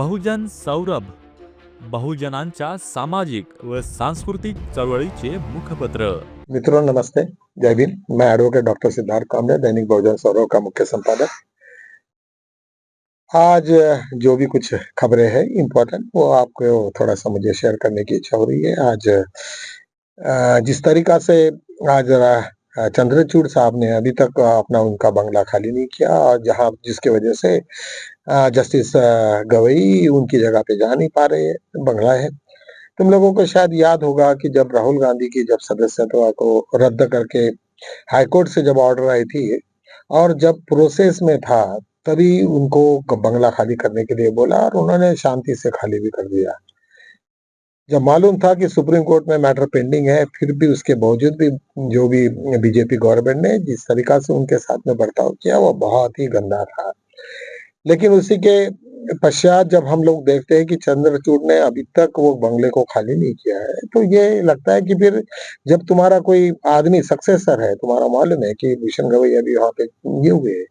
बहुजन सौरभ, बहुजनांच्या सामाजिक व सांस्कृतिक चळवळीचे मुखपत्र। मित्रों नमस्ते, जय भीम। मैं एडवोकेट डॉक्टर सिद्धार्थ कामरे, दैनिक बहुजन सौरभ का मुख्य संपादक। आज जो भी कुछ खबरें हैं इम्पोर्टेंट, वो आपको थोड़ा सा मुझे शेयर करने की इच्छा हो रही है। आज जिस तरीका से आज चंद्रचूड़ साहब ने अभी तक अपना उनका बंगला खाली नहीं किया, और जहां जिसके वजह से जस्टिस गवई उनकी जगह पे जा नहीं पा रहे हैं, बंगला है। तुम लोगों को शायद याद होगा कि जब राहुल गांधी की जब सदस्यता को रद्द करके हाईकोर्ट से जब ऑर्डर आई थी और जब प्रोसेस में था, तभी उनको बंगला खाली करने के लिए बोला और उन्होंने शांति से खाली भी कर दिया। जब मालूम था कि सुप्रीम कोर्ट में मैटर पेंडिंग है, फिर भी उसके बावजूद भी जो भी बीजेपी गवर्नमेंट ने जिस तरीका से उनके साथ में बर्ताव किया, वो बहुत ही गंदा था। लेकिन उसी के पश्चात जब हम लोग देखते हैं कि चंद्रचूड़ ने अभी तक वो बंगले को खाली नहीं किया है, तो ये लगता है कि फिर जब तुम्हारा कोई आदमी सक्सेसर है, तुम्हारा मालूम है कि भूषण गवई अभी वहां पे ये हुए,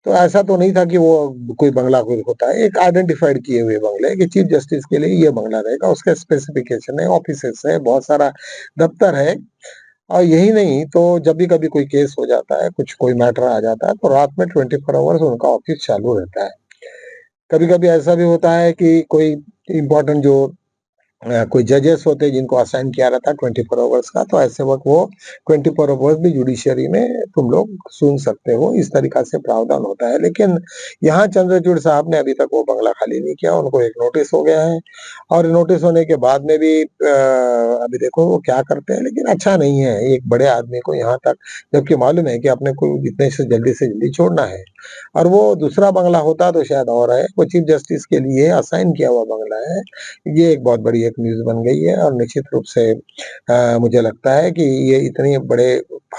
तो ऐसा तो नहीं था कि वो कोई बंगला कोई होता है, एक आइडेंटिफाइड किए हुए बंगले कि चीफ जस्टिस के लिए ये बंगला रहेगा, उसका स्पेसिफिकेशन है, ऑफिसेस है, बहुत सारा दफ्तर है। और यही नहीं तो जब भी कभी कोई केस हो जाता है, कुछ कोई मैटर आ जाता है, तो रात में 24 आवर्स उनका ऑफिस चालू रहता है। कभी कभी ऐसा भी होता है कि कोई इम्पोर्टेंट जो कोई जजेस होते हैं जिनको असाइन किया रहता है 24 आवर्स का, तो ऐसे वक्त वो 24 आवर्स भी जुडिशियरी में तुम लोग सुन सकते हो, इस तरीका से प्रावधान होता है। लेकिन यहाँ चंद्रचूड़ साहब ने अभी तक वो बंगला खाली नहीं किया, उनको एक नोटिस हो गया है और नोटिस होने के बाद में भी अभी देखो वो क्या करते हैं। लेकिन अच्छा नहीं है एक बड़े आदमी को यहाँ तक, जबकि मालूम है कि अपने को जितने से जल्दी छोड़ना है। और वो दूसरा बंगला होता तो शायद और है, वो चीफ जस्टिस के लिए असाइन किया हुआ बंगला है। ये एक बहुत बड़ी एक न्यूज़ बन गई है और निश्चित रूप से मुझे लगता है कि ये इतने बड़े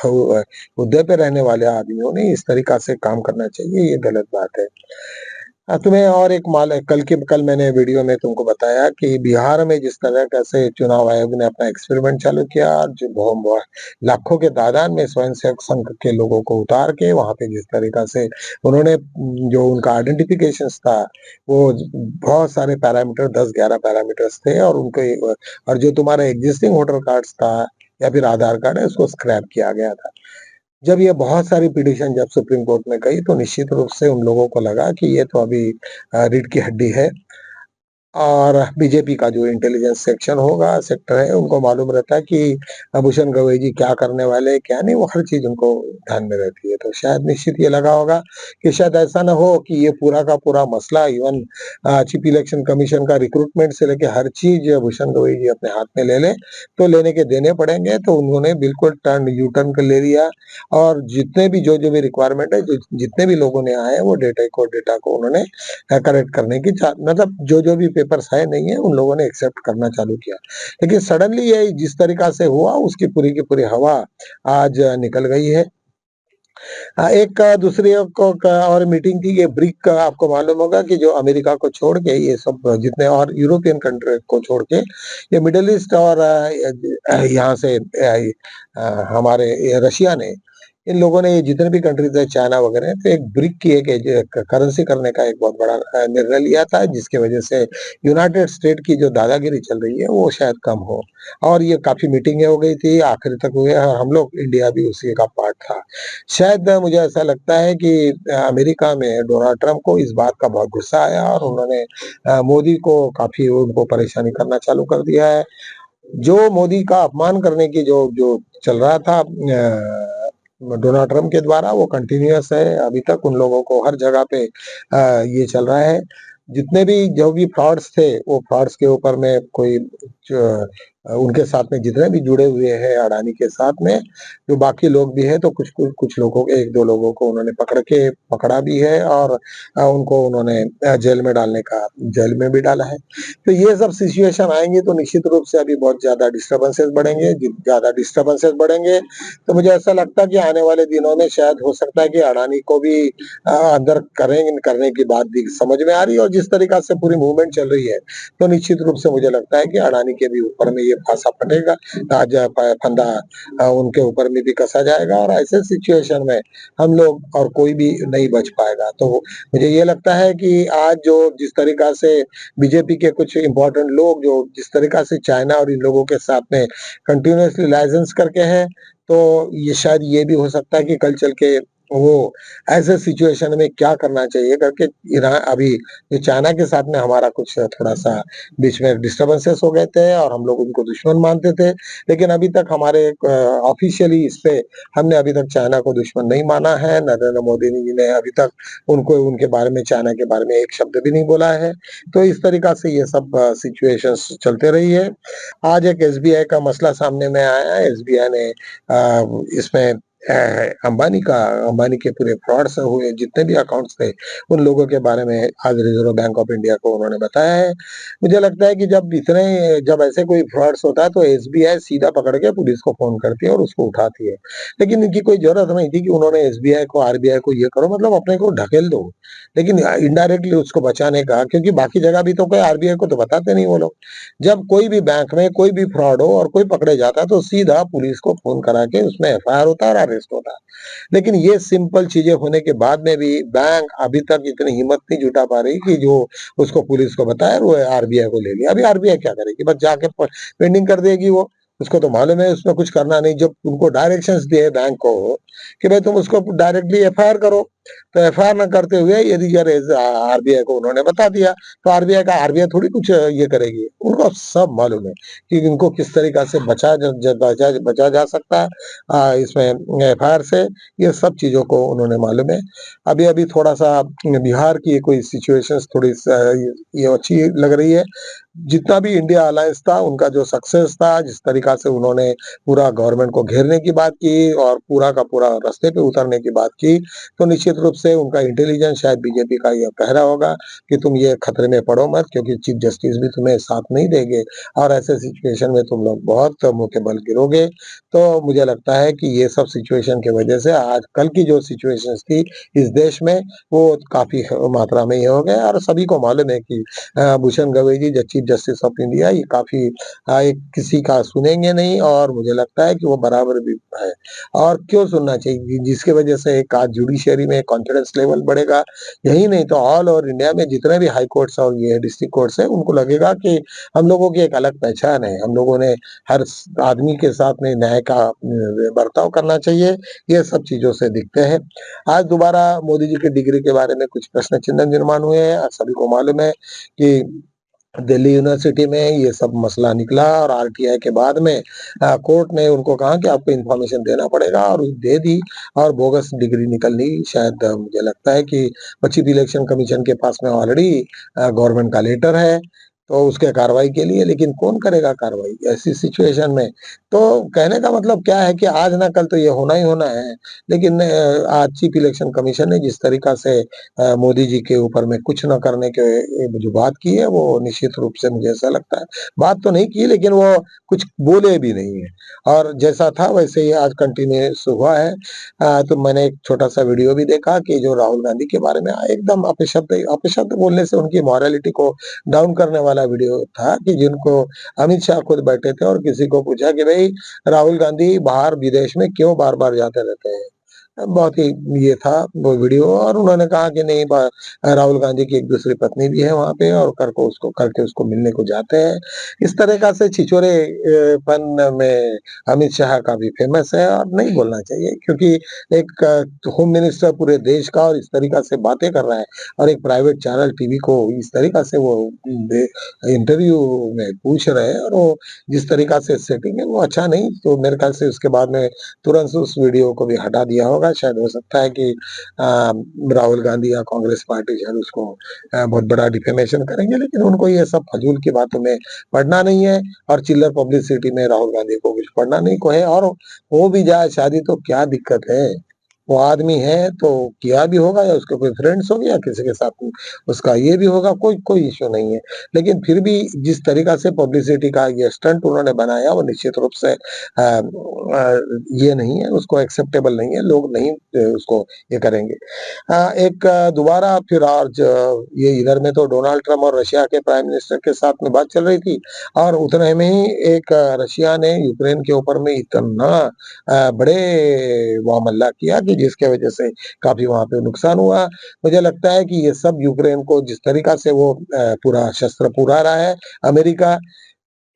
हुद्दे पे रहने वाले आदमियों ने इस तरीका से काम करना चाहिए, ये गलत बात है। तुम्हें और एक कल मैंने वीडियो में तुमको बताया कि बिहार में जिस तरह से चुनाव आयोग ने अपना एक्सपेरिमेंट चालू किया, जो बहुत लाखों के तादाद में स्वयं सेवक संघ के लोगों को उतार के वहां पे जिस तरीका से उन्होंने जो उनका आइडेंटिफिकेशन था, वो बहुत सारे पैरामीटर 10-11 पैरामीटर्स थे और उनके और जो तुम्हारा एग्जिस्टिंग वोटर कार्ड था या फिर आधार कार्ड है, उसको स्क्रैप किया गया था। जब ये बहुत सारी पिटीशन जब सुप्रीम कोर्ट में गई, तो निश्चित रूप से उन लोगों को लगा कि ये तो अभी रीढ़ की हड्डी है और बीजेपी का जो इंटेलिजेंस सेक्शन होगा, सेक्टर है, उनको मालूम रहता है कि भूषण गवई जी क्या करने वाले हैं, क्या नहीं, वो हर चीज़ उनको ध्यान में रहती है। तो शायद निश्चित ये लगा होगा कि शायद ऐसा ना हो कि ये पूरा का पूरा मसला इवन चीफ इलेक्शन कमीशन का रिक्रूटमेंट से लेके हर चीज़ भूषण गवई जी अपने हाथ में ले लें, तो लेने के देने पड़ेंगे। तो उन्होंने बिल्कुल यू टर्न कर ले लिया और जितने भी जो भी रिक्वायरमेंट है, जितने भी लोगों ने आए हैं, वो डेटा को उन्होंने करेक्ट करने की मतलब जो भी पेपर्स है नहीं है, उन लोगों ने एक्सेप्ट करना चालू किया। लेकिन सडनली ये जिस तरीका से हुआ, उसकी पूरी की पूरी हवा आज निकल गई है। एक दूसरी और मीटिंग थी, ये ब्रिक का आपको मालूम होगा कि जो अमेरिका को छोड़ के ये सब जितने और यूरोपियन कंट्री को छोड़ के ये मिडिल ईस्ट और यहाँ से हमारे रशिया ने, इन लोगों ने ये जितने भी कंट्रीज है, चाइना वगैरह, तो एक ब्रिक की एक करेंसी करने का एक बहुत बड़ा निर्णय लिया था, जिसकी वजह से यूनाइटेड स्टेट की जो दादागिरी चल रही है वो शायद कम हो। और ये काफी मीटिंगें हो गई थी, आखिर तक हुए, और हम लोग इंडिया भी उसी का पार्ट था। शायद मुझे ऐसा लगता है कि अमेरिका में डोनाल्ड ट्रंप को इस बात का बहुत गुस्सा आया और उन्होंने मोदी को काफी उनको परेशानी करना चालू कर दिया है। जो मोदी का अपमान करने की जो जो चल रहा था डोनाल्ड ट्रंप के द्वारा, वो कंटिन्यूअस है अभी तक। उन लोगों को हर जगह पे ये चल रहा है। जितने भी जो भी फ्रॉड्स थे, वो फ्रॉड्स के ऊपर में कोई उनके साथ में जितने भी जुड़े हुए हैं अडानी के साथ में, जो बाकी लोग भी हैं, तो कुछ लोगों को, 1-2 लोगों को उन्होंने पकड़ा भी है और उनको उन्होंने जेल में भी डाला है। तो ये सब सिचुएशन आएंगे तो निश्चित रूप से अभी बहुत ज्यादा डिस्टर्बेंसेस बढ़ेंगे। ज्यादा डिस्टर्बेंसेस बढ़ेंगे तो मुझे ऐसा लगता है कि आने वाले दिनों में शायद हो सकता है कि अडानी को भी अंदर करने की बात भी समझ में आ रही है। और जिस तरीका से पूरी मूवमेंट चल रही है, तो निश्चित रूप से मुझे लगता है कि अडानी गांधी के भी ऊपर में ये फांसा फटेगा, आज फंदा उनके ऊपर में भी कसा जाएगा और ऐसे सिचुएशन में हम लोग और कोई भी नहीं बच पाएगा। तो मुझे ये लगता है कि आज जो जिस तरीका से बीजेपी के कुछ इम्पोर्टेंट लोग जो जिस तरीका से चाइना और इन लोगों के साथ में कंटिन्यूअसली लाइसेंस करके हैं, तो ये शायद ये भी हो सकता है कि कल चल के वो ऐसे सिचुएशन में क्या करना चाहिए करके ईरान अभी जो चाइना के साथ में हमारा कुछ थोड़ा-सा बीच में डिस्टर्बेंसेस हो गए थे और हम लोग उनको दुश्मन मानते थे। लेकिन अभी तक हमारे ऑफ़िशियली इस पे हमने अभी तक चाइना को दुश्मन नहीं माना है। नरेंद्र मोदी जी ने अभी तक उनको उनके बारे में चाइना के बारे में एक शब्द भी नहीं बोला है। तो इस तरीक़ा से ये सब सिचुएशंस चलते रही है। आज एक एसबीआई का मसला सामने में आया है। एसबीआई ने इसमें अंबानी के पूरे फ्रॉड से हुए जितने भी अकाउंट्स थे, उन लोगों के बारे में आज रिज़र्व बैंक ऑफ इंडिया को उन्होंने बताया है। मुझे लगता है कि जब ऐसे कोई फ्रॉड्स होता है तो एसबीआई सीधा पकड़ के पुलिस को फ़ोन करती है और उसको उठाती है। लेकिन इनकी कोई ज़रूरत नहीं थी कि उन्होंने एसबीआई को, आरबीआई को ये करो मतलब अपने को ढकेल दो। लेकिन इनडायरेक्टली उसको बचाने का क्योंकि बाकी जगह भी तो कोई आरबीआई को तो बताते नहीं वो लोग। जब कोई भी बैंक में कोई भी फ्रॉड हो और कोई पकड़े जाता है तो सीधा पुलिस को फ़ोन करा के उसमें एफआईआर होता है और अरेस्ट होता है। लेकिन ये सिंपल चीज़ें होने के बाद में भी बैंक अभी तक इतनी हिम्मत नहीं जुटा पा रही कि जो उसको पुलिस को बताए और वो आरबीआई को ले लिया। अभी आरबीआई क्या करेगी? बस जाके पेंडिंग कर देगी वो। उसको तो मालूम है उसमें कुछ करना नहीं। जब उनको डायरेक्शंस दिए बैंक को कि भाई तुम उसको डायरेक्टली एफआईआर करो, तो एफआईआर ना करते हुए यदि अगर आरबीआई को उन्होंने बता दिया, तो आरबीआई थोड़ी कुछ ये करेगी। उनको सब मालूम है कि इनको किस तरीक़ा से बचा जा सकता है इसमें एफआईआर से, ये सब चीज़ों को उन्होंने मालूम है। अभी-अभी थोड़ा-सा बिहार की कोई सिचुएशंस थोड़ी ये अच्छी लग रही है। जितना भी इंडिया अलायंस था, उनका जो सक्सेस था, जिस तरीक़ा से उन्होंने पूरा गवर्नमेंट को घेरने की बात की और पूरा का पूरा रास्ते पे उतरने की बात की, तो निश्चित रूप से उनका इंटेलिजेंस शायद बीजेपी का ये कह रहा होगा कि तुम ये खतरे में पड़ो मत क्योंकि चीफ जस्टिस भी तुम्हें साथ नहीं देंगे और ऐसे सिचुएशन में तुम लोग बहुत मुँह के बल गिरोगे। तो मुझे लगता है कि ये सब सिचुएशन की वजह से आज कल की जो सिचुएशंस थी इस देश में, वो काफ़ी मात्रा में ये हो गया और सभी को मालूम है कि भूषण गवई जी जो चीफ जस्टिस ऑफ इंडिया ये काफ़ी एक किसी का सुनेंगे नहीं और मुझे लगता है कि वो बराबर भी है। और क्यों सुनना चाहिए? जिसकी वजह से एक आज जुडिशरी में कॉन्फिडेंस लेवल बढ़ेगा। यही नहीं तो ऑल ओवर इंडिया में जितने भी हाई कोर्ट्स और ये डिस्ट्रिक्ट कोर्ट्स हैं, उनको लगेगा कि हम लोगों की एक अलग पहचान है। हम लोगों ने हर आदमी के साथ में न्याय का बर्ताव करना चाहिए। ये सब चीज़ों से दिखते हैं। आज दोबारा मोदी जी की डिग्री के बारे में कुछ प्रश्न चिन्ह निर्माण हुए हैं। सभी को मालूम है कि दिल्ली यूनिवर्सिटी में ये सब मसला निकला और आरटीआई के बाद में कोर्ट ने उनको कहा कि आपको इन्फॉर्मेशन देना पड़ेगा और दे दी और बोगस डिग्री निकली। शायद मुझे लगता है कि चीफ इलेक्शन कमीशन के पास में ऑलरेडी गवर्नमेंट का लेटर है, तो उसके कार्रवाई के लिए लेकिन कौन करेगा कार्रवाई ऐसी सिचुएशन में? तो कहने का मतलब क्या है कि आज ना कल तो ये होना ही होना है। लेकिन आज चीफ इलेक्शन कमीशन ने जिस तरीक़ा से मोदी जी के ऊपर में कुछ न करने के जो बात की है वो निश्चित रूप से मुझे ऐसा लगता है। बात तो नहीं की लेकिन वो कुछ बोले भी नहीं है और जैसा था वैसे ही आज कंटिन्यूअस हुआ है। तो मैंने एक छोटा-सा वीडियो भी देखा कि जो राहुल गांधी के बारे में एकदम अपशब्द बोलने से उनकी मॉरलिटी को डाउन करने वाला वीडियो था कि जिनको अमित शाह खुद बैठे थे और किसी को पूछा कि भई राहुल गांधी बाहर विदेश में क्यों बार-बार जाते रहते हैं? बहुत ही ये था वो वीडियो और उन्होंने कहा कि नहीं राहुल गांधी की एक दूसरी पत्नी भी है वहाँ पे और करके उसको मिलने को जाते हैं। इस तरीक़ा से छिछोरे पन में अमित शाह काफ़ी फ़ेमस है और नहीं बोलना चाहिए क्योंकि एक होम मिनिस्टर पूरे देश का और इस तरीक़ा से बातें कर रहा है और एक प्राइवेट चैनल टीवी को इस तरीक़ा से वो इंटरव्यू में पूछ रहे हैं और वो जिस तरीक़ा से सेटिंग है वो अच्छा नहीं। तो मेरे ख़्याल से उसके बाद में तुरंत उस वीडियो को भी हटा दिया होगा। शायद हो सकता है कि राहुल गांधी या कांग्रेस पार्टी शायद उसको बहुत बड़ा डिफेमेशन करेंगे लेकिन उनको ये सब फ़ज़ूल की बातों में पड़ना नहीं है और चिल्लर पब्लिसिटी में राहुल गांधी को कुछ पड़ना नहीं को है और हो भी जाए शादी तो क्या दिक्कत है? वो आदमी है तो किया भी होगा या उसके कोई फ्रेंड्स होंगे या किसी के साथ उसका ये भी होगा, कोई कोई इश्यू नहीं है। लेकिन फिर भी जिस तरीका से पब्लिसिटी का ये स्टंट उन्होंने बनाया वो निश्चित रूप से ये नहीं है, उसको एक्सेप्टेबल नहीं है, लोग नहीं उसको ये करेंगे। एक दोबारा फिर आज ये इधर में तो डोनाल्ड ट्रम्प और रशिया के प्राइम मिनिस्टर के साथ में बात चल रही थी और उतने में ही एक रशिया ने यूक्रेन के ऊपर में इतना बड़े वो हमला किया कि जिसके वजह से काफ़ी वहाँ पे नुकसान हुआ। मुझे लगता है कि ये सब यूक्रेन को जिस तरीका से वो पूरा शस्त्र पुरा रहा है अमेरिका,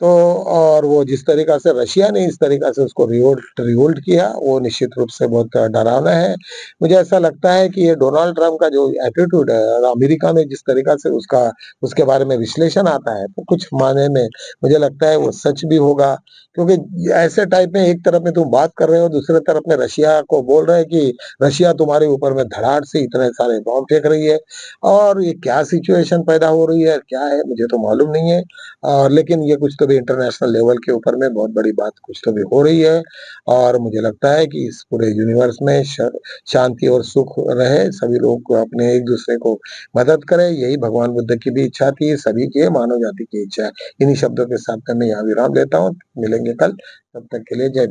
तो और वो जिस तरीका से रशिया ने इस तरीका से उसको रिवोल्ट किया, वो निश्चित रूप से बहुत डरावना है। मुझे ऐसा लगता है कि ये डोनाल्ड ट्रम्प का जो एटीट्यूड है और अमेरिका में जिस तरीका से उसके बारे में विश्लेषण आता है, तो कुछ मायने में मुझे लगता है वो सच भी होगा। क्योंकि ऐसे टाइप में एक तरफ में तुम बात कर रहे हो, दूसरे तरफ में रशिया को बोल रहे हैं कि रशिया तुम्हारे ऊपर में धड़ाम से इतने सारे बॉम्ब फेंक रही है और ये क्या सिचुएशन पैदा हो रही है, क्या है मुझे तो मालूम नहीं है। लेकिन ये कुछ तो भी इंटरनेशनल लेवल के ऊपर में बहुत बड़ी बात कुछ तो भी हो रही है और मुझे लगता है कि इस पूरे यूनिवर्स में शांति और सुख रहे, सभी लोग अपने एक-दूसरे को मदद करें, यही भगवान बुद्ध की भी इच्छा थी, सभी की है, मानव जाति की इच्छा है। इन्हीं शब्दों के साथ में मैं यहाँ विराम लेता हूँ, मिलेंगे कल, तब तक के लिए जय